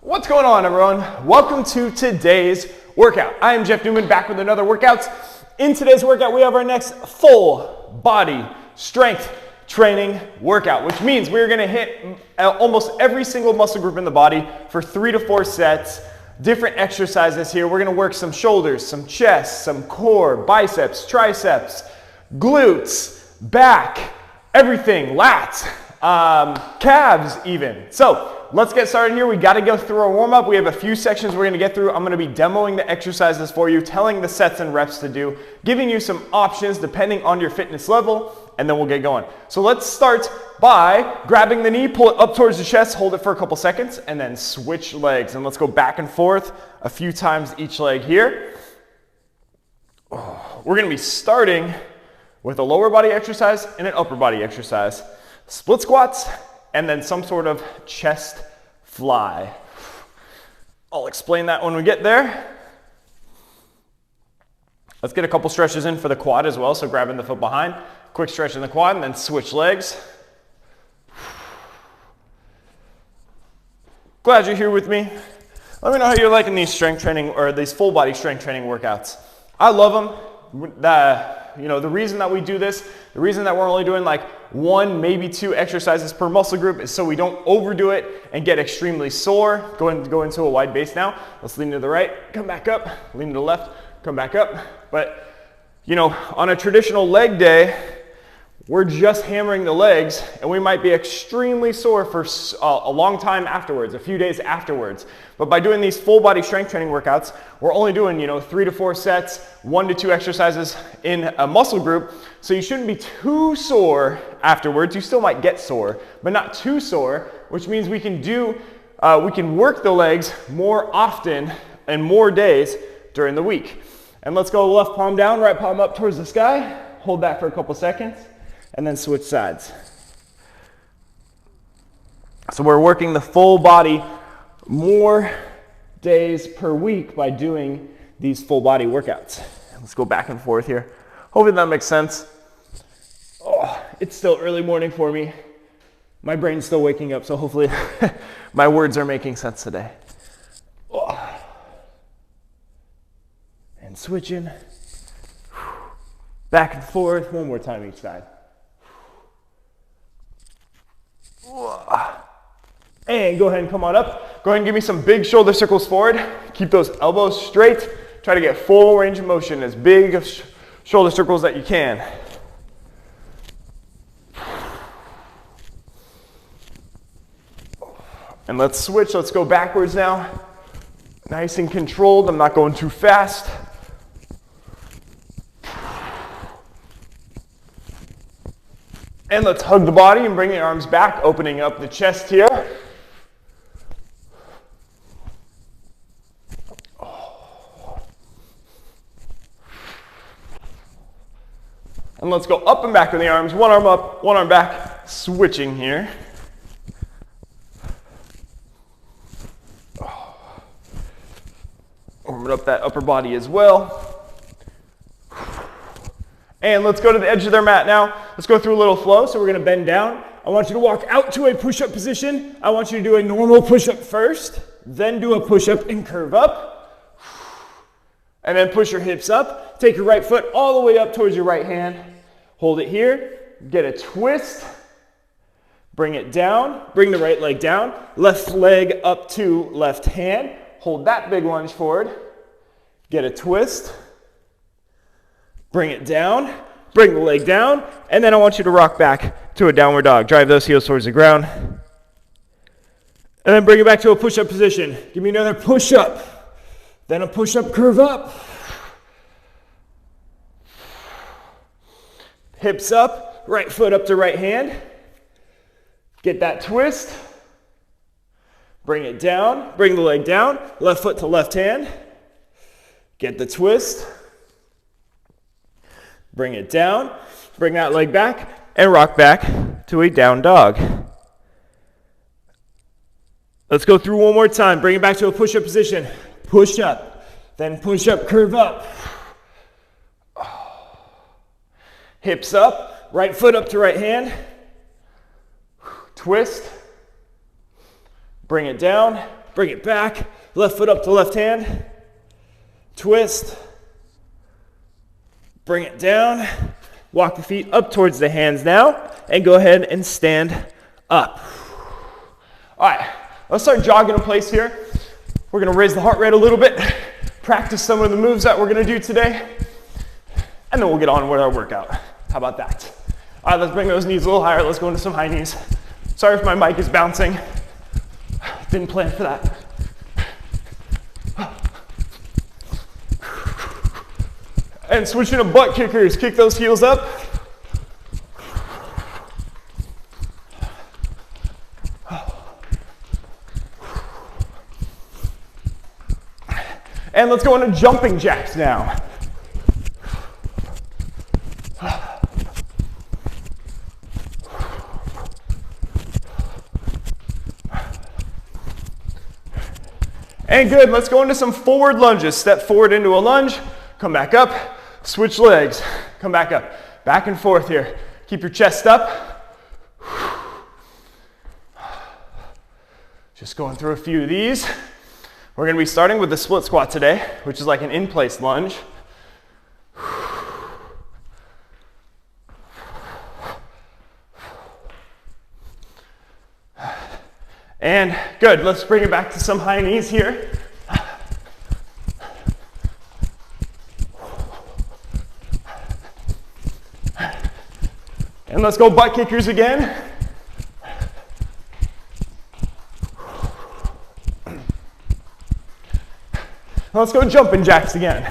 What's going on, everyone? Welcome to today's workout. I am Jeff Newman, back with another workout. In today's workout, we have our next full body strength training workout, which means we're gonna hit almost every single muscle group in the body for 3 to 4 sets. Different exercises here. We're gonna work some shoulders, some chest, some core, biceps, triceps, glutes, back, everything, lats, calves even. So let's get started here. We got to go through our warm-up. We have a few sections we're going to get through. I'm going to be demoing the exercises for you, telling the sets and reps to do, giving you some options depending on your fitness level, and then we'll get going. So let's start by grabbing the knee, pull it up towards the chest, hold it for a couple seconds, and then switch legs. And let's go back and forth a few times each leg here. We're going to be starting with a lower body exercise and an upper body exercise. Split squats, and then some sort of chest fly. I'll explain that when we get there. Let's get a couple stretches in for the quad as well, so grabbing the foot behind, quick stretch in the quad, and then switch legs. Glad you're here with me. Let me know how you're liking these strength training, or these full body strength training workouts. I love them. The reason that we do this, the reason that we're only doing like 1, maybe 2 exercises per muscle group is so we don't overdo it and get extremely sore. Go into a wide base now. Let's lean to the right, come back up, lean to the left, come back up. But, on a traditional leg day, we're just hammering the legs and we might be extremely sore for a long time afterwards, a few days afterwards. But by doing these full body strength training workouts, we're only doing, 3 to 4 sets, 1 to 2 exercises in a muscle group. So you shouldn't be too sore afterwards. You still might get sore, but not too sore, which means we can work the legs more often and more days during the week. And let's go left palm down, right palm up towards the sky. Hold that for a couple seconds. And then switch sides. So we're working the full body more days per week by doing these full body workouts. Let's go back and forth here. Hopefully that makes sense. Oh, it's still early morning for me. My brain's still waking up, so hopefully my words are making sense today. Oh. And switching. Back and forth, one more time each side. And go ahead and come on up. Go ahead and give me some big shoulder circles forward. Keep those elbows straight. Try to get full range of motion, as big of shoulder circles that you can. And let's switch. Let's go backwards now. Nice and controlled. I'm not going too fast. And let's hug the body and bring the arms back, opening up the chest here. And let's go up and back with the arms, one arm up, one arm back, switching here. Warming up that upper body as well. And let's go to the edge of their mat now. Let's go through a little flow. So we're going to bend down. I want you to walk out to a push-up position. I want you to do a normal push-up first, then do a push-up and curve up. And then push your hips up. Take your right foot all the way up towards your right hand. Hold it here. Get a twist. Bring it down. Bring the right leg down. Left leg up to left hand. Hold that big lunge forward. Get a twist. Bring it down, bring the leg down, and then I want you to rock back to a downward dog. Drive those heels towards the ground. And then bring it back to a push-up position. Give me another push-up, then a push-up curve up. Hips up, right foot up to right hand. Get that twist. Bring it down, bring the leg down, left foot to left hand. Get the twist. Bring it down, bring that leg back, and rock back to a down dog. Let's go through one more time. Bring it back to a push-up position. Push up, then push up, curve up. Hips up, right foot up to right hand. Twist. Bring it down, bring it back, left foot up to left hand, twist, bring it down, walk the feet up towards the hands now, and go ahead and stand up. All right, let's start jogging in place here. We're gonna raise the heart rate a little bit, practice some of the moves that we're gonna do today, and then we'll get on with our workout. How about that? All right, let's bring those knees a little higher. Let's go into some high knees. Sorry if my mic is bouncing. Didn't plan for that. And switching to butt kickers. Kick those heels up. And let's go into jumping jacks now. And good, let's go into some forward lunges. Step forward into a lunge, come back up, switch legs, come back up. Back and forth here. Keep your chest up. Just going through a few of these. We're gonna be starting with the split squat today, which is like an in-place lunge. And good, let's bring it back to some high knees here. And let's go butt kickers again. Let's go jumping jacks again.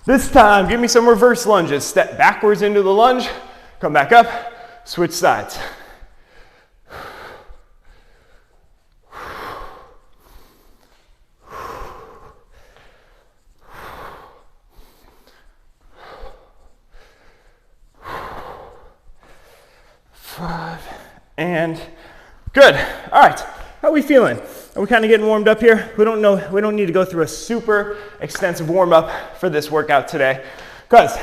This time, give me some reverse lunges. Step backwards into the lunge, come back up, switch sides. And good. All right, how are we feeling? Are we kind of getting warmed up here? We don't need to go through a super extensive warm up for this workout today, because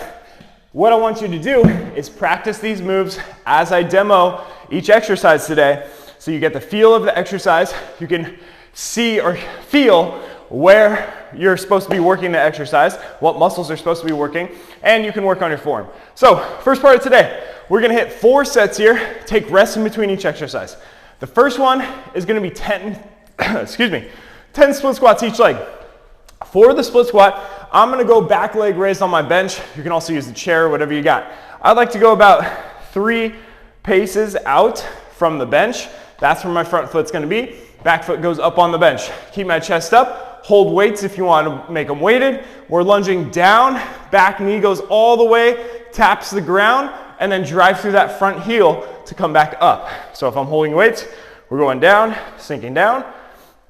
what I want you to do is practice these moves as I demo each exercise today, so you get the feel of the exercise. You can see or feel where you're supposed to be working the exercise, what muscles are supposed to be working, and you can work on your form. So first part of today, we're gonna hit 4 sets here. Take rest in between each exercise. The first one is gonna be 10 split squats each leg. For the split squat, I'm gonna go back leg raised on my bench. You can also use the chair or whatever you got. I'd like to go about 3 paces out from the bench. That's where my front foot's gonna be. Back foot goes up on the bench. Keep my chest up. Hold weights if you want to make them weighted. We're lunging down. Back knee goes all the way, taps the ground, and then drive through that front heel to come back up. So if I'm holding weights, we're going down, sinking down,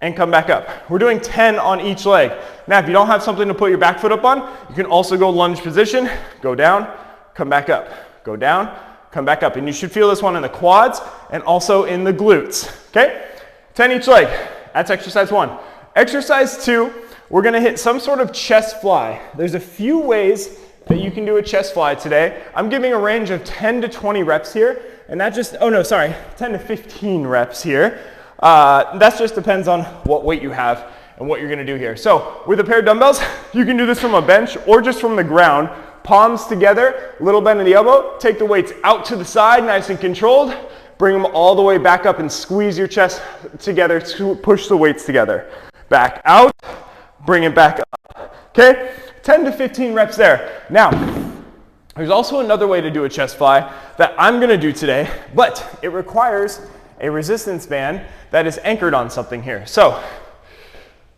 and come back up. We're doing 10 on each leg. Now, if you don't have something to put your back foot up on, you can also go lunge position, go down, come back up, go down, come back up. And you should feel this one in the quads and also in the glutes, okay? 10 each leg. That's exercise 1. Exercise 2, we're gonna hit some sort of chest fly. There's a few ways that you can do a chest fly today. I'm giving a range of 10 to 20 reps here, and that just, 10 to 15 reps here. That just depends on what weight you have and what you're gonna do here. So with a pair of dumbbells, you can do this from a bench or just from the ground. Palms together, little bend in the elbow, take the weights out to the side, nice and controlled. Bring them all the way back up and squeeze your chest together to push the weights together. Back out, bring it back up, okay? 10 to 15 reps there. Now, there's also another way to do a chest fly that I'm gonna do today, but it requires a resistance band that is anchored on something here. So,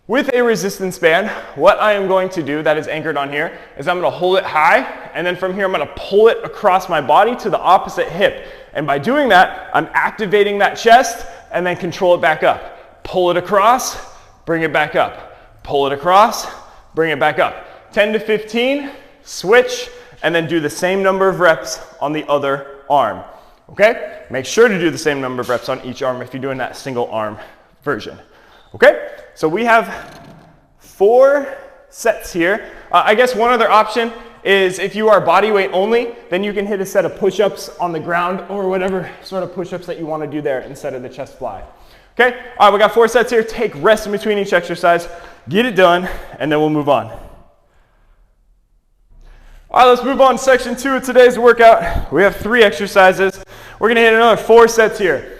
with a resistance band, what I am going to do that is anchored on here is I'm gonna hold it high, and then from here I'm gonna pull it across my body to the opposite hip. And by doing that, I'm activating that chest and then control it back up. Pull it across, bring it back up. Pull it across, bring it back up. 10 to 15, switch, and then do the same number of reps on the other arm, okay? Make sure to do the same number of reps on each arm if you're doing that single arm version, okay? So we have 4 sets here. I guess one other option is if you are body weight only, then you can hit a set of push-ups on the ground or whatever sort of push-ups that you want to do there instead of the chest fly. Okay, all right, we got 4 sets here. Take rest in between each exercise, get it done, and then we'll move on. All right, let's move on to section 2 of today's workout. We have 3 exercises. We're gonna hit another 4 sets here.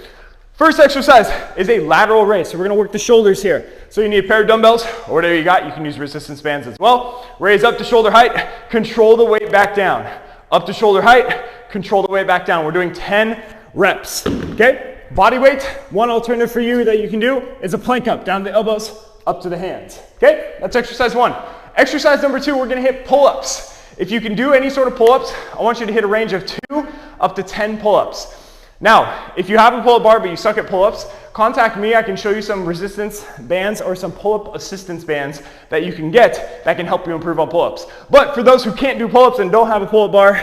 First exercise is a lateral raise. So we're gonna work the shoulders here. So you need a pair of dumbbells or whatever you got. You can use resistance bands as well. Raise up to shoulder height, control the weight back down. Up to shoulder height, control the weight back down. We're doing 10 reps, okay? Body weight, one alternative for you that you can do is a plank up, down to the elbows, up to the hands, okay? That's exercise 1. Exercise number 2, we're gonna hit pull-ups. If you can do any sort of pull-ups, I want you to hit a range of 2 up to 10 pull-ups. Now, if you have a pull-up bar but you suck at pull-ups, contact me. I can show you some resistance bands or some pull-up assistance bands that you can get that can help you improve on pull-ups. But for those who can't do pull-ups and don't have a pull-up bar,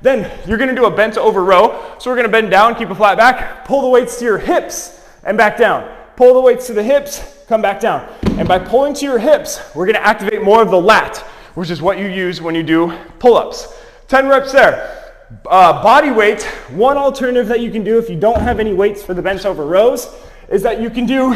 then you're gonna do a bent over row. So we're gonna bend down, keep a flat back, pull the weights to your hips and back down. Pull the weights to the hips, come back down. And by pulling to your hips, we're gonna activate more of the lat, which is what you use when you do pull-ups. 10 reps there. Body weight, one alternative that you can do if you don't have any weights for the bench over rows is that you can do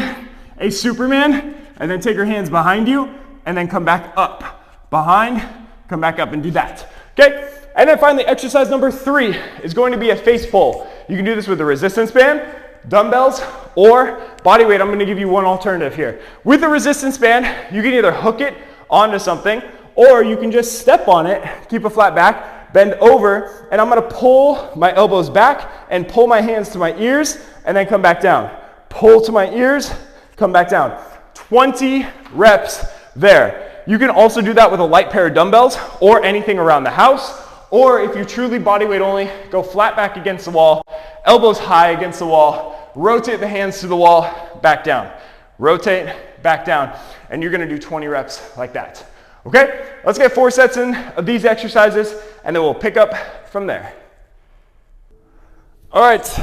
a Superman and then take your hands behind you and then come back up. Behind, come back up and do that, okay? And then finally, exercise number 3 is going to be a face pull. You can do this with a resistance band, dumbbells, or body weight. I'm gonna give you one alternative here. With the resistance band, you can either hook it onto something or you can just step on it, keep a flat back, bend over, and I'm gonna pull my elbows back and pull my hands to my ears and then come back down. Pull to my ears, come back down. 20 reps there. You can also do that with a light pair of dumbbells or anything around the house, or if you're truly body weight only, go flat back against the wall, elbows high against the wall, rotate the hands to the wall, back down. Rotate, back down, and you're gonna do 20 reps like that. Okay, let's get 4 sets in of these exercises and then we'll pick up from there. All right,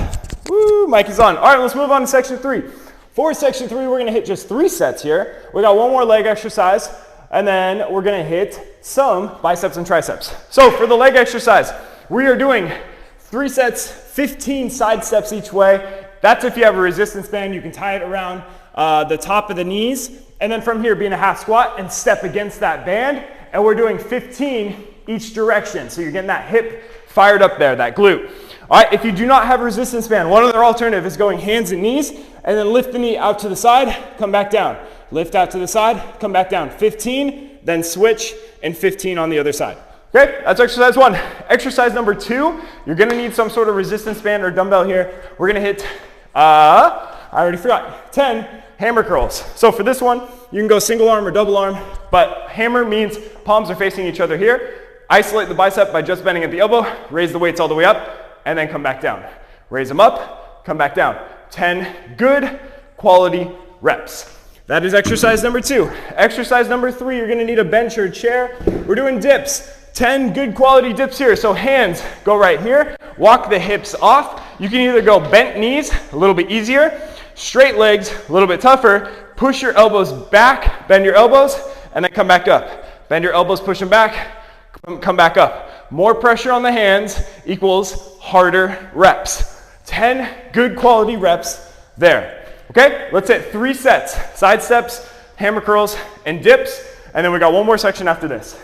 woo, mic is on. All right, let's move on to section 3. For section 3, we're gonna hit just 3 sets here. We got one more leg exercise and then we're gonna hit some biceps and triceps. So for the leg exercise, we are doing 3 sets, 15 side steps each way. That's if you have a resistance band, you can tie it around the top of the knees. And then from here, be in a half squat and step against that band. And we're doing 15 each direction. So you're getting that hip fired up there, that glute. All right, if you do not have a resistance band, one other alternative is going hands and knees and then lift the knee out to the side, come back down. Lift out to the side, come back down. 15, then switch, and 15 on the other side. Okay, that's exercise 1. Exercise number 2, you're gonna need some sort of resistance band or dumbbell here. We're gonna hit, I already forgot, 10 hammer curls. So for this one, you can go single arm or double arm, but hammer means palms are facing each other here. Isolate the bicep by just bending at the elbow, raise the weights all the way up, and then come back down. Raise them up, come back down. 10 good quality reps. That is exercise number 2. Exercise number 3, you're gonna need a bench or a chair. We're doing dips. 10 good quality dips here. So hands go right here, walk the hips off. You can either go bent knees, a little bit easier, straight legs, a little bit tougher. Push your elbows back, bend your elbows, and then come back up. Bend your elbows, push them back, come back up. More pressure on the hands equals harder reps. 10 good quality reps there. Okay, let's hit 3 sets. Side steps, hammer curls, and dips. And then we got one more section after this.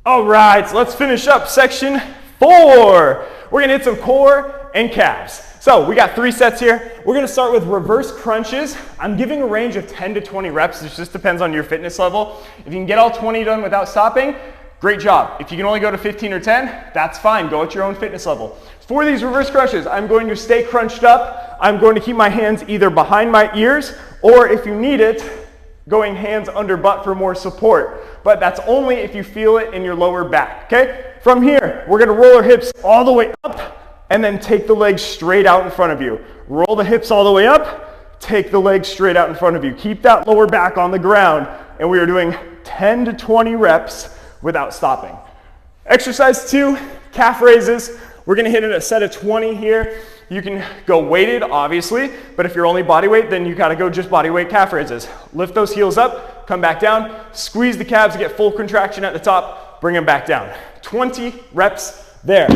All right, so let's finish up section 4. We're gonna hit some core and calves. So we got 3 sets here. We're gonna start with reverse crunches. I'm giving a range of 10 to 20 reps. This just depends on your fitness level. If you can get all 20 done without stopping, great job. If you can only go to 15 or 10, that's fine. Go at your own fitness level. For these reverse crunches, I'm going to stay crunched up. I'm going to keep my hands either behind my ears, or if you need it, going hands under butt for more support. But that's only if you feel it in your lower back, okay? From here, we're gonna roll our hips all the way up and then take the legs straight out in front of you. Roll the hips all the way up, take the legs straight out in front of you. Keep that lower back on the ground, and we are doing 10 to 20 reps without stopping. Exercise 2, calf raises. We're gonna hit it a set of 20 here. You can go weighted, obviously, but if you're only body weight, then you gotta go just body weight calf raises. Lift those heels up, come back down, squeeze the calves to get full contraction at the top, bring them back down. 20 reps there.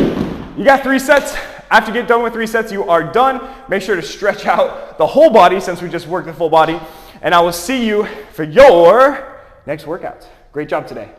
You got 3 sets. After you get done with 3 sets, you are done. Make sure to stretch out the whole body since we just worked the full body. And I will see you for your next workout. Great job today.